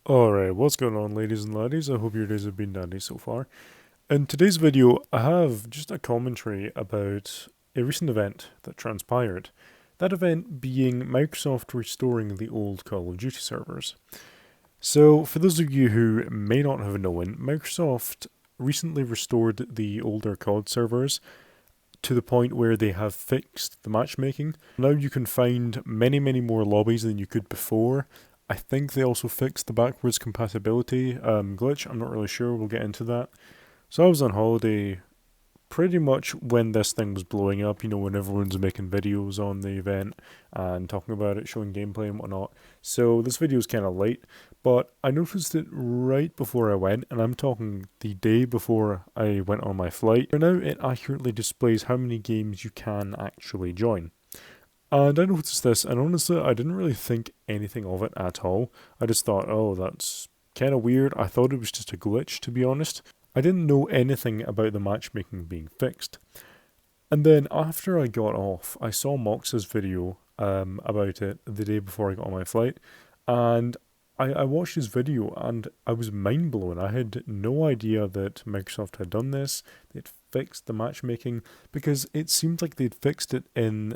Alright, what's going on, ladies and laddies? I hope your days have been dandy so far. In today's video, I have just a commentary about a recent event that transpired. That event being Microsoft restoring the old Call of Duty servers. So, for those of you who may not have known, Microsoft recently restored the older COD servers to the point where they have fixed the matchmaking. Now you can find many more lobbies than you could before. I think they also fixed the backwards compatibility glitch. I'm not really sure. We'll get into that. So I was on holiday pretty much when this thing was blowing up, when everyone's making videos on the event and talking about it, showing gameplay and whatnot. So this video is kind of late, but I noticed it right before I went, and I'm talking the day before I went on my flight. For now, it accurately displays how many games you can actually join. And I noticed this, and honestly, I didn't really think anything of it at all. I just thought, oh, that's kind of weird. I thought it was just a glitch, to be honest. I didn't know anything about the matchmaking being fixed. And then after I got off, I saw Mox's video about it the day before I got on my flight, and I watched his video and I was mind blown. I had no idea that Microsoft had done this. They'd fixed the matchmaking because it seemed like they'd fixed it in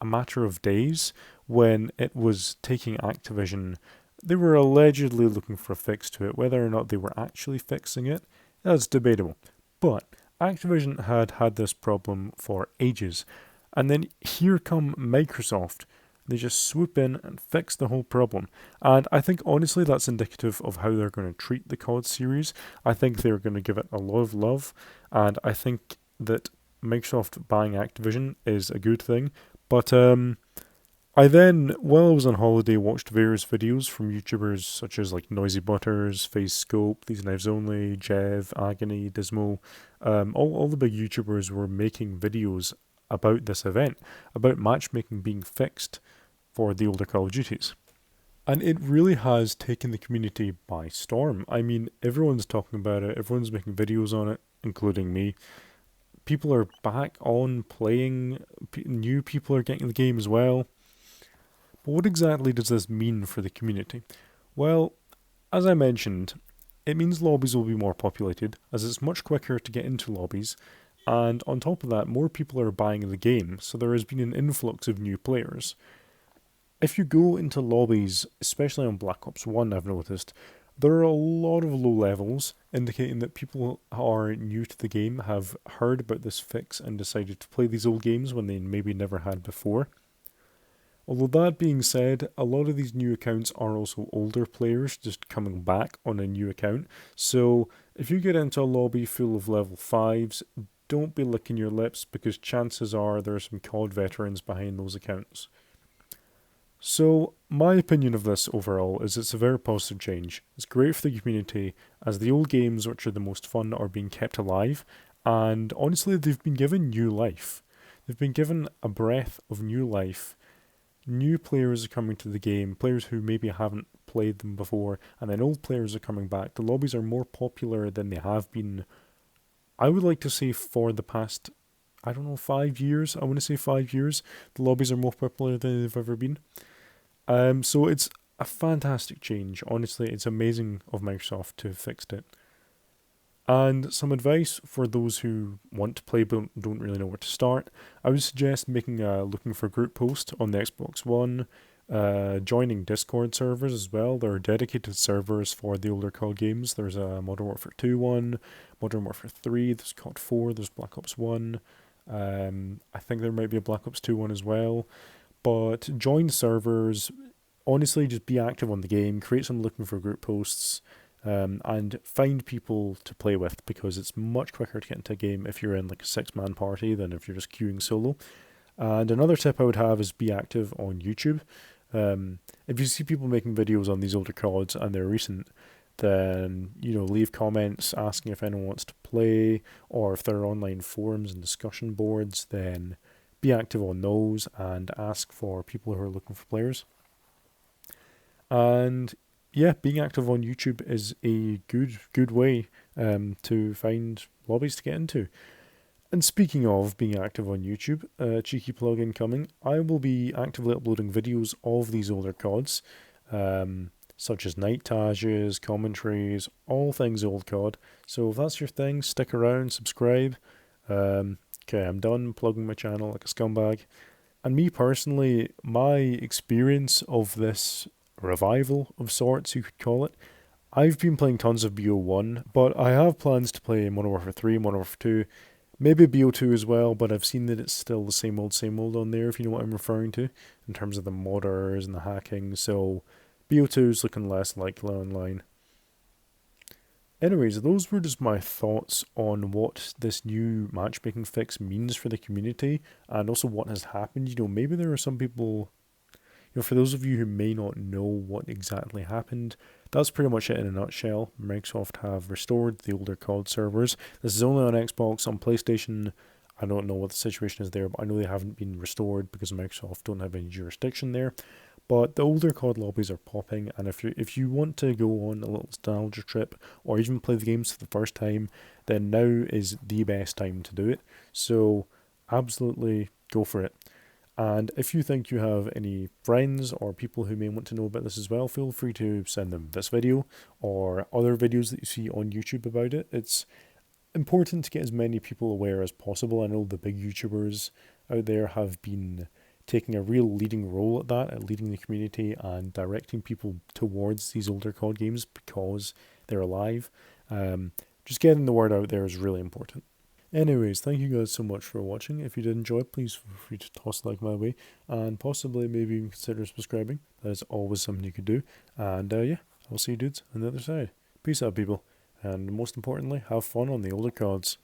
a matter of days when it was taking Activision. They were allegedly looking for a fix to it. Whether or not they were actually fixing it, that's debatable. But Activision had this problem for ages. And then here come Microsoft. They just swoop in and fix the whole problem. And I think honestly that's indicative of how they're going to treat the COD series. I think they're going to give it a lot of love. And I think that Microsoft buying Activision is a good thing. But I then, while I was on holiday, watched various videos from YouTubers such as like Noisy Butters, Face Scope, These Knives Only, Jev, Agony, Dismal. All the big YouTubers were making videos about this event, about matchmaking being fixed for the older Call of Duties. And it really has taken the community by storm. I mean, everyone's talking about it, everyone's making videos on it, including me. People are back on playing, new people are getting the game as well. But what exactly does this mean for the community? Well, as I mentioned, it means lobbies will be more populated, as it's much quicker to get into lobbies, and on top of that, more people are buying the game, so there has been an influx of new players. If you go into lobbies, especially on Black Ops 1, I've noticed, there are a lot of low levels, indicating that people who are new to the game have heard about this fix and decided to play these old games when they maybe never had before. Although that being said, a lot of these new accounts are also older players just coming back on a new account. So if you get into a lobby full of level 5s, don't be licking your lips because chances are there are some COD veterans behind those accounts. So, my opinion of this overall is it's a very positive change. It's great for the community as the old games, which are the most fun, are being kept alive, and honestly, they've been given new life. They've been given a breath of new life. New players are coming to the game, players who maybe haven't played them before, and then old players are coming back. The lobbies are more popular than they have been, I would like to say, for the past, 5 years. I want to say 5 years. The lobbies are more popular than they've ever been. So it's a fantastic change. Honestly, it's amazing of Microsoft to have fixed it. And some advice for those who want to play but don't really know where to start. I would suggest making a looking for group post on the Xbox One, joining Discord servers as well. There are dedicated servers for the older COD games. There's a Modern Warfare 2 one, Modern Warfare 3, there's COD 4, there's Black Ops 1. I think there might be a Black Ops 2 one as well. But join servers, honestly, just be active on the game, create some looking for group posts, and find people to play with because it's much quicker to get into a game if you're in like a 6-man party than if you're just queuing solo. And another tip I would have is be active on YouTube. If you see people making videos on these older CODs and they're recent, then leave comments asking if anyone wants to play, or if there are online forums and discussion boards, then be active on those and ask for people who are looking for players. And yeah, being active on YouTube is a good way to find lobbies to get into. And speaking of being active on YouTube, cheeky plug incoming, I will be actively uploading videos of these older CODs. such as night tages, commentaries, all things old COD. So if that's your thing, stick around, subscribe. Okay, I'm done plugging my channel like a scumbag. And me personally, my experience of this revival of sorts, you could call it, I've been playing tons of BO1, but I have plans to play Modern Warfare 3, Modern Warfare 2, maybe BO2 as well, but I've seen that it's still the same old on there, if you know what I'm referring to, in terms of the modders and the hacking, so BO2 is looking less likely online. Anyways, those were just my thoughts on what this new matchmaking fix means for the community, and also what has happened. You know, maybe there are some people, for those of you who may not know what exactly happened, that's pretty much it in a nutshell. Microsoft have restored the older COD servers. This is only on Xbox. On PlayStation, I don't know what the situation is there, but I know they haven't been restored because Microsoft don't have any jurisdiction there. But the older COD lobbies are popping, and if you want to go on a little nostalgia trip or even play the games for the first time, then now is the best time to do it. So absolutely go for it. And if you think you have any friends or people who may want to know about this as well, feel free to send them this video or other videos that you see on YouTube about it. It's important to get as many people aware as possible. I know the big YouTubers out there have been taking a real leading role at that, at leading the community and directing people towards these older COD games because they're alive. Just getting the word out there is really important. Anyways, thank you guys so much for watching. If you did enjoy, please feel free to toss a like my way and possibly maybe even consider subscribing. That is always something you could do. And yeah, I'll see you dudes on the other side. Peace out, people. And most importantly, have fun on the older CODs.